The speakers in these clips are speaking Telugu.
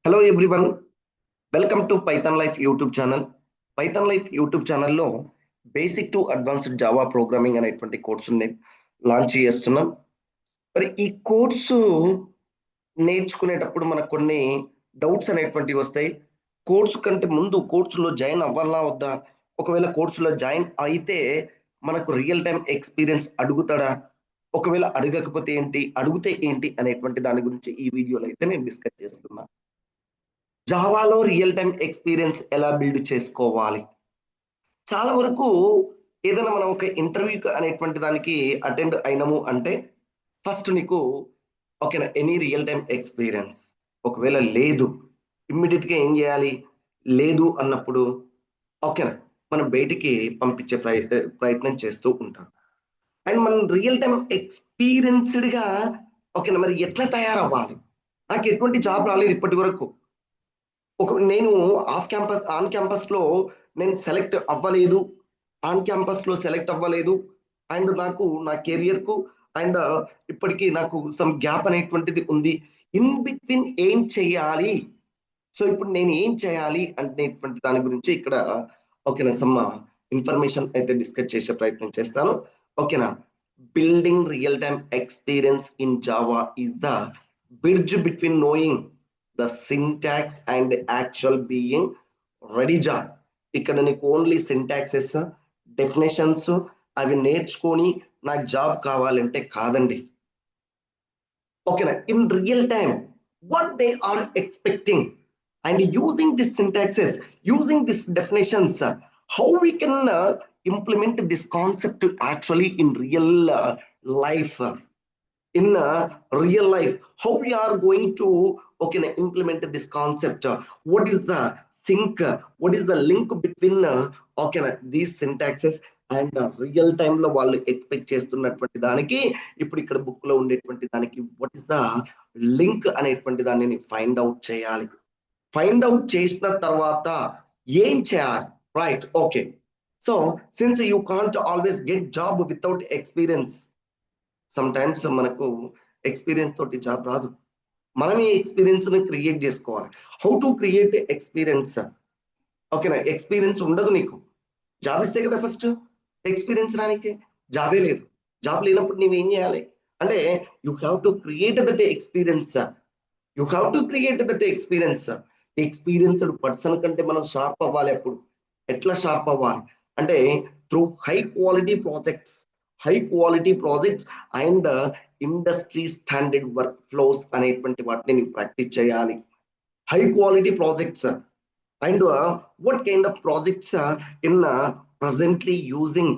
Hello everyone, welcome to Python Life YouTube channel. Python Life YouTube ఛానల్లో basic to advanced Java programming అనేటువంటి కోర్సుని లాంచ్ చేస్తున్నాం. మరి ఈ కోర్సు నేర్చుకునేటప్పుడు మనకు కొన్ని డౌట్స్ అనేటువంటివి వస్తాయి. కోర్సు కంటే ముందు కోర్సులో జాయిన్ అవ్వాలా వద్దా, ఒకవేళ కోర్సులో జాయిన్ అయితే మనకు రియల్ టైం ఎక్స్పీరియన్స్ అడుగుతాడా, ఒకవేళ అడగకపోతే ఏంటి, అడిగితే ఏంటి అనేటువంటి దాని గురించి ఈ వీడియోలో అయితే నేను డిస్కస్ చేస్తున్నా. జావాలో రియల్ టైం ఎక్స్పీరియన్స్ ఎలా బిల్డ్ చేసుకోవాలి. చాలా వరకు ఏదైనా మనం ఒక ఇంటర్వ్యూకి అనేటువంటి దానికి అటెండ్ అయినాము అంటే ఫస్ట్ నీకు ఓకేనా ఎనీ రియల్ టైం ఎక్స్పీరియన్స్, ఒకవేళ లేదు ఇమ్మీడియట్గా ఏం చేయాలి, లేదు అన్నప్పుడు ఓకేనా మనం బయటికి పంపించే ప్రయత్నం చేస్తూ ఉంటాం. అండ్ మనం రియల్ టైం ఎక్స్పీరియన్స్డ్గా ఓకేనా మరి ఎట్లా తయారవ్వాలి. నాకు ఎటువంటి జాబ్ రాలేదు ఇప్పటి వరకు. నేను ఆన్ క్యాంపస్లో నేను సెలెక్ట్ అవ్వలేదు, ఆన్ క్యాంపస్లో సెలెక్ట్ అవ్వలేదు. అండ్ నాకు నా కెరియర్కు అండ్ ఇప్పటికీ నాకు సమ్ గ్యాప్ అనేటువంటిది ఉంది. ఇన్ బిట్వీన్ ఏం చేయాలి, సో ఇప్పుడు నేను ఏం చేయాలి అనేటువంటి దాని గురించి ఇక్కడ ఓకేనా సమ్ ఇన్ఫర్మేషన్ అయితే డిస్కస్ చేసే ప్రయత్నం చేస్తాను. ఓకేనా, building real time experience in Java is the bridge between knowing the syntax and actual being ready job. ఇక్కడ నీకు ఓన్లీ సింటాక్సెస్ డెఫినేషన్స్ అవి నేర్చుకొని నాకు జాబ్ కావాలంటే కాదండి. ఓకేనా, in real time what they are expecting and using this syntaxes, using this definitions, how we can implement this concept to actually in real life. In real life, how we are going to okay implement this concept, what is the sync, what is the link between okay these syntaxes and real time లో వాళ్ళు ఎక్స్పెక్ట్ చేస్తున్నటువంటి దానికి ఇప్పుడు ఇక్కడ బుక్ లో ఉండేటువంటి దానికి వాట్ ఇస్ ద లింక్ అనేటువంటి దానిని ఫైండ్ అవుట్ చేయాలి. ఫైండ్ అవుట్ చేసిన తర్వాత ఏం చేయాలి, right? Okay, so since you can't always get job without experience, some times మనకు ఎక్స్పీరియన్స్ తోటి జాబ్ రాదు, మనమే ఎక్స్పీరియన్స్ ని క్రియేట్ చేసుకోవాలి. How to create experience? ఓకేనా, ఎక్స్పీరియన్స్ ఉండదు నీకు, జాబ్ ఇస్తే కదా ఫస్ట్ ఎక్స్పీరియన్స్ రానికి. జాబే లేదు, జాబ్ లేనప్పుడు నువ్వేం చేయాలి అంటే you have to create that experience, you have to create that experience. Experienced person కంటే మనం షార్ప్ అవ్వాలి. అప్పుడు ఎట్లా షార్ప్ అవ్వాలి అంటే through high quality projects and industry standard work flows అనేటువంటి వాటిని నీవు ప్రాక్టీస్ చేయాలి. High quality projects and what kind of projects in presently using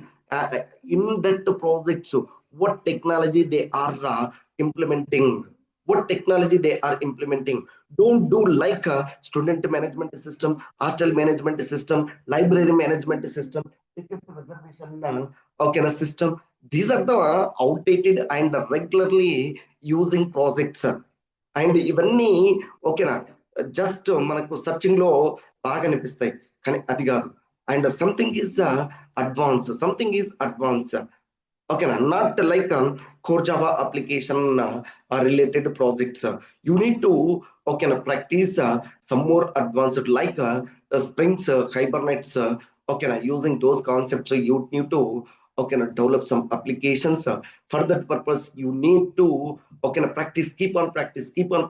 in that projects, what technology they are implementing, don't do like student management system, hostel management system, library management system, ticket reservation okay system. These are the outdated and regularly using projects. And ఇవన్నీ ఓకేనా జస్ట్ మనకు సర్చింగ్ లో బాగా అనిపిస్తాయి కానీ అది కాదు. అండ్ సంథింగ్ ఈజ్ అడ్వాన్స్ ఓకేనా, not like core Java application related projects. You need to ఓకేనా practice some more advanced like springs, hibernates ఓకేనా. Using those concepts you need to okay develop some applications. For that purpose you need to okay practice, keep on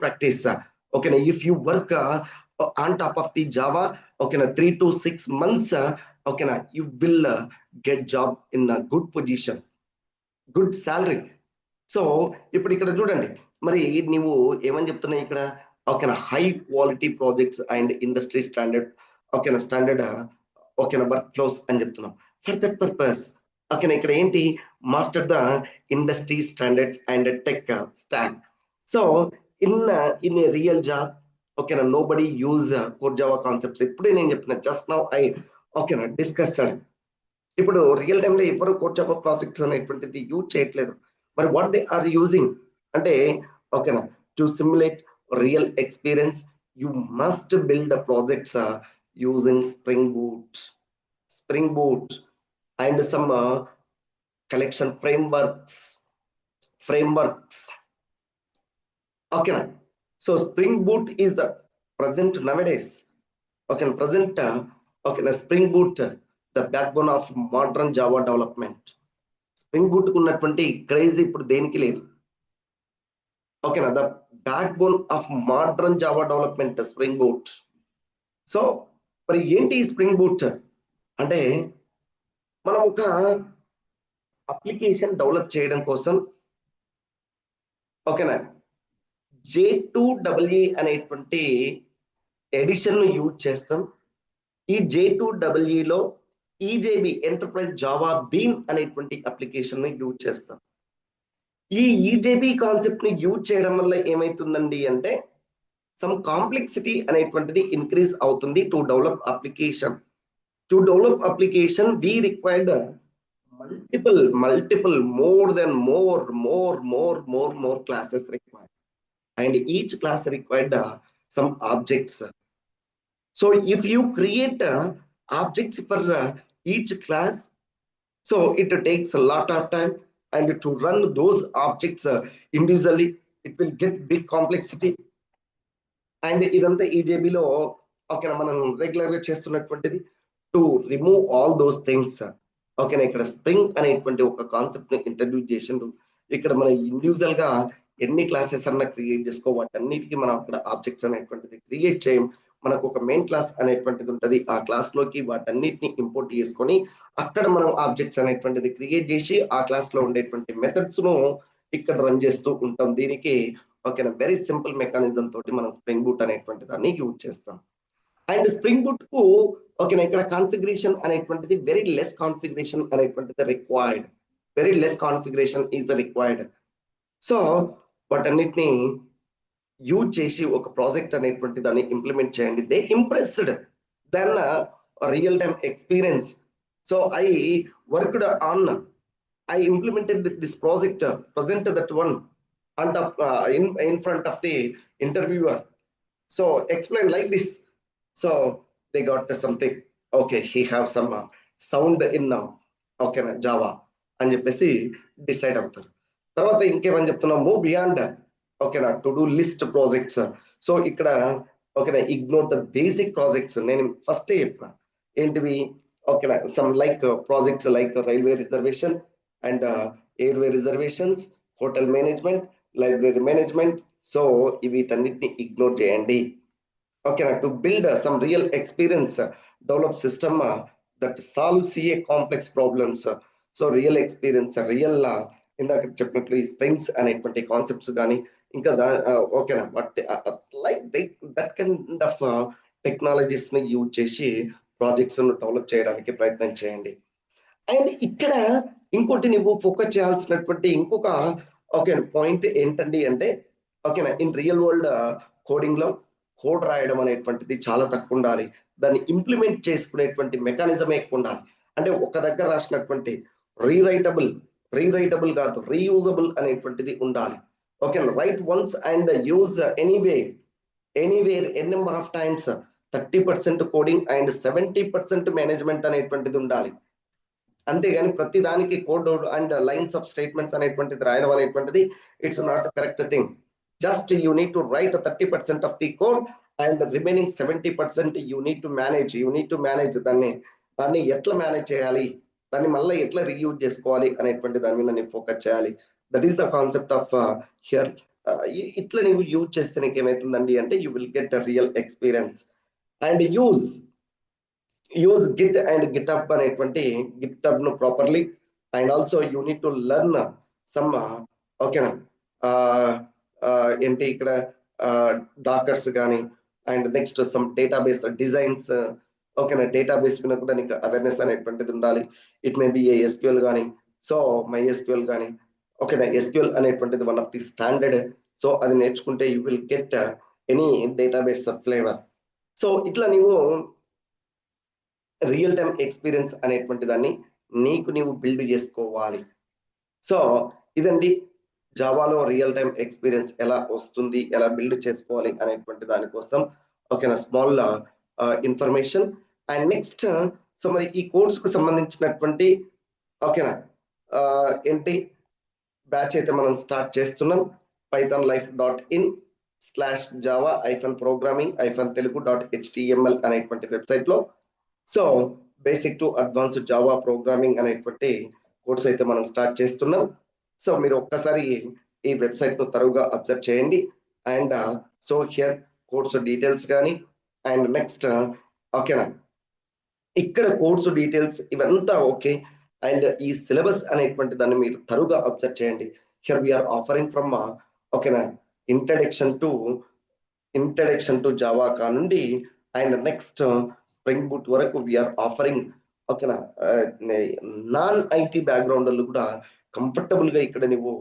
practice. Okay, if you work on top of the java okay 3 to 6 months okay you will get job in a good position, good salary. So ఇప్పుడు ఇక్కడ చూడండి, మరి నీవు ఏమని చెప్తున్నావు ఇక్కడ ఓకేనా high quality projects and industry standard ఓకేనా ఓకేనా వర్క్ ఫ్లోస్ అని చెప్తున్నాం. ఫర్ దట్ పర్పస్ ఓకేనా ఇక్కడ ఏంటి master the industry standards and tech stack. So in a real job ఓకేనా nobody use core Java concepts. ఇప్పుడే నేను చెప్పిన జస్ట్ నౌ ఐ ఓకేనా డిస్కస్డ్. ఇప్పుడు రియల్ టైంలో ఎవరు కోర్ జావా ప్రాజెక్ట్స్ అనేటువంటిది యూజ్ చేయట్లేదు. మరి వాట్ దే ఆర్ యూజింగ్ అంటే ఓకేనా to simulate real experience you must build projects using Spring Boot and some collection frameworks. Okay, so Spring Boot is the present nowadays okay present okay Spring Boot the backbone of modern Java development. Spring Boot కు ఉన్నటువంటి క్రేజ్ ఇప్పుడు దేనికి లేదు. ఓకేనా, the backbone of modern Java development Spring Boot. So మరి ఏంటి స్ప్రింగ్ బూట్ అంటే, మనం ఒక అప్లికేషన్ డెవలప్ చేయడం కోసం ఓకేనా J2EE అనేటువంటి ఎడిషన్ ను యూజ్ చేస్తాం. ఈ J2EE లో ఈజేబి ఎంటర్ప్రైజ్ జావా బీమ్ అనేటువంటి అప్లికేషన్ ని యూజ్ చేస్తాం. ఈ ఈజేబి కాన్సెప్ట్ ని యూజ్ చేయడం వల్ల ఏమైతుందండి అంటే, సమ్ కాంప్లెక్సిటీ అనేటువంటిది ఇంక్రీజ్ అవుతుంది. To develop application we required multiple more classes required, and each class required some objects. So if you create objects for each class, so it takes a lot of time, and to run those objects individually, it will get big complexity. And ఇదంతా ఈజేబీలో ఓకేనా మనం రెగ్యులర్ గా చేస్తున్నటువంటిది. To remove all those things ఓకేనా ఇక్కడ స్ప్రింగ్ అనేటువంటి ఒక కాన్సెప్ట్ ని ఇంట్రడ్యూస్ చేసిండు. ఇక్కడ మనం ఇండివిజువల్ గా ఎన్ని క్లాసెస్ అన్నా క్రియేట్ చేసుకో, వాటన్నిటికీ మనం అక్కడ ఆబ్జెక్ట్స్ అనేటువంటిది క్రియేట్ చేయం. మనకు ఒక మెయిన్ క్లాస్ అనేటువంటిది ఉంటుంది. ఆ క్లాస్ లోకి వాటన్నిటిని ఇంపోర్ట్ చేసుకొని అక్కడ మనం ఆబ్జెక్ట్స్ అనేటువంటిది క్రియేట్ చేసి ఆ క్లాస్ లో ఉండేటువంటి మెథడ్స్ ను ఇక్కడ రన్ చేస్తూ ఉంటాం. దీనికి ఓకేనా వెరీ సింపుల్ మెకానిజం తోటి మనం స్ప్రింగ్ బూట్ అనేటువంటి దాన్ని యూజ్ చేస్తాం. అండ్ స్ప్రింగ్ బూట్ కు ఓకేనా ఇక్కడ కాన్ఫిగరేషన్ అనేటువంటిది వెరీ లెస్ కాన్ఫిగరేషన్ అనేటువంటిది required. Very less configuration is required. So వాటన్నిటిని యూజ్ చేసి ఒక ప్రాజెక్ట్ అనేటువంటి దాన్ని ఇంప్లిమెంట్ చేయండి. They impressed then real time experience. So I worked on I implemented this project, present that one and in front of the interviewer. So explain like this. So they got something. Okay, he have some sound in okay Java అని చెప్పేసి డిసైడ్ అవుతారు. తర్వాత ఇంకేమని చెప్తున్నా, మూవ్ బియాండ్ ఓకేనా to do list projects. So ఇక్కడ ఓకేనా ఇగ్నోర్ ద బేసిక్ ప్రాజెక్ట్స్. నేను ఫస్ట్ చెప్పిన ఏంటివి ఓకేనా some like projects like railway reservation and airway reservations, hotel management, library management. So వీటన్నిటిని ఇగ్నోర్ చేయండి ఓకేనా. To build some real experience, develop system that solve CA complex problems. So real experience, real ఇందాక చెప్పినట్లు ఈ స్ప్రింగ్స్ అనేటువంటి కాన్సెప్ట్స్ కానీ ఇంకా ఓకేనా but like that kind of technologies ని యూజ్ చేసి ప్రాజెక్ట్స్ ను డెవలప్ చేయడానికి ప్రయత్నం చేయండి. అండ్ ఇక్కడ ఇంకోటి నువ్వు ఫోకస్ చేయాల్సినటువంటి ఇంకొక ఓకే పాయింట్ ఏంటండి అంటే ఓకేనా ఇన్ రియల్ వరల్డ్ కోడింగ్ లో కోడ్ రాయడం అనేటువంటిది చాలా తక్కువ ఉండాలి. దాన్ని ఇంప్లిమెంట్ చేసుకునేటువంటి మెకానిజమే ఎక్కువ ఉండాలి. అంటే ఒక దగ్గర రాసినటువంటి రీరైటబుల్ కాదు, రీయూజబుల్ అనేటువంటిది ఉండాలి. Okay write once and use anywhere N number of times. 30% coding and 70% management అనేటువంటిది ఉండాలి. అంతేగాని ప్రతి దానికి code and lines of statements అనేటువంటిది రాయడం అనేటువంటిది it's not correct thing. Just you need to write 30% of the code and remaining 70% you need to manage దాన్ని ఎట్లా మేనేజ్ చేయాలి, దాన్ని మళ్ళీ ఎట్లా రీయూజ్ చేసుకోవాలి అనేటువంటి దాని మీద నేను ఫోకస్ చేయాలి. That is the concept of here. ఇట్లా నువ్వు యూజ్ చేస్తే నీకు ఏమవుతుందండి అంటే you will get real experience. And use Git and GitHub అనేటువంటి గిటబ్ ను properly. And also you need to learn some ఓకేనా ఏంటి ఇక్కడ డాకర్స్ కానీ and next some database designs ఓకేనా. డేటాబేస్ మీద కూడా నీకు అవేర్నెస్ అనేటువంటిది ఉండాలి. ఇట్ మే బి ఎస్క్యూఎల్ కానీ, సో MySQL కానీ ఓకేనా. ఎస్క్యూఎల్ అనేటువంటిది one of the standard. So అది నేర్చుకుంటే you will get any database flavour. So ఇట్లా నీవు రియల్ టైమ్ ఎక్స్పీరియన్స్ అనేటువంటి దాన్ని నీవు బిల్డ్ చేసుకోవాలి. సో ఇదండి జావాలో రియల్ టైమ్ ఎక్స్పీరియన్స్ ఎలా వస్తుంది, ఎలా బిల్డ్ చేసుకోవాలి అనేటువంటి దానికోసం ఓకేనా small information. And next so మరి ఈ కోర్స్ కు సంబంధించినటువంటి ఓకేనా ఏంటి బ్యాచ్ అయితే మనం స్టార్ట్ చేస్తున్నాం pythonlife.in. java-programming-telugu.html అనేటువంటి వెబ్సైట్ లో so basic to advanced Java programming అనేటువంటి కోర్స్ అయితే మనం స్టార్ట్ చేస్తున్నాం. సో మీరు ఒక్కసారి ఈ వెబ్సైట్ ను తరువుగా అబ్జర్వ్ చేయండి. And so here course details కానీ అండ్ నెక్స్ట్ ఓకేనా, ఇక్కడ కోర్సు డీటెయిల్స్ ఇవంతా ఓకే. అండ్ ఈ సిలబస్ అనేటువంటి దాన్ని మీరు తరువుగా అబ్జర్వ్ చేయండి. హియర్ వీఆర్ ఆఫరింగ్ ఫ్రమ్ ఓకేనా ఇంట్రడక్షన్ టు జావా కానుండి అండ్ నెక్స్ట్ స్ప్రింగ్ బూట్ వరకు వీఆర్ ఆఫరింగ్ ఓకేనా. నాన్ ఐటీ బ్యాక్గ్రౌండ్ కూడా కంఫర్టబుల్ గా ఇక్కడ నువ్వు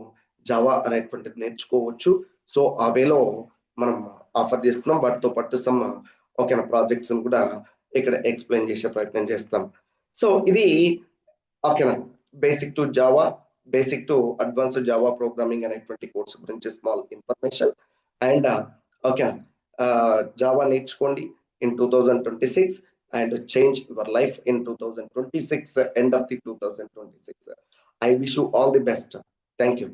జావా అనేటువంటిది నేర్చుకోవచ్చు. సో ఆ వేలో మనం ఆఫర్ చేస్తున్నాం. వాటితో పాటు సమ్ ఓకేనా ప్రాజెక్ట్స్ కూడా ఇక్కడ ఎక్స్ప్లెయిన్ చేసే ప్రయత్నం చేస్తాం. సో ఇది ఓకేనా basic to Java, basic to advanced Java programming అనేటువంటి కోర్స్ గురించి స్మాల్ ఇన్ఫర్మేషన్. అండ్ ఓకేనా జావా నేర్చుకోండి in 2026 and change your life in 2026, end of the 2026. I wish you all the best. Thank you.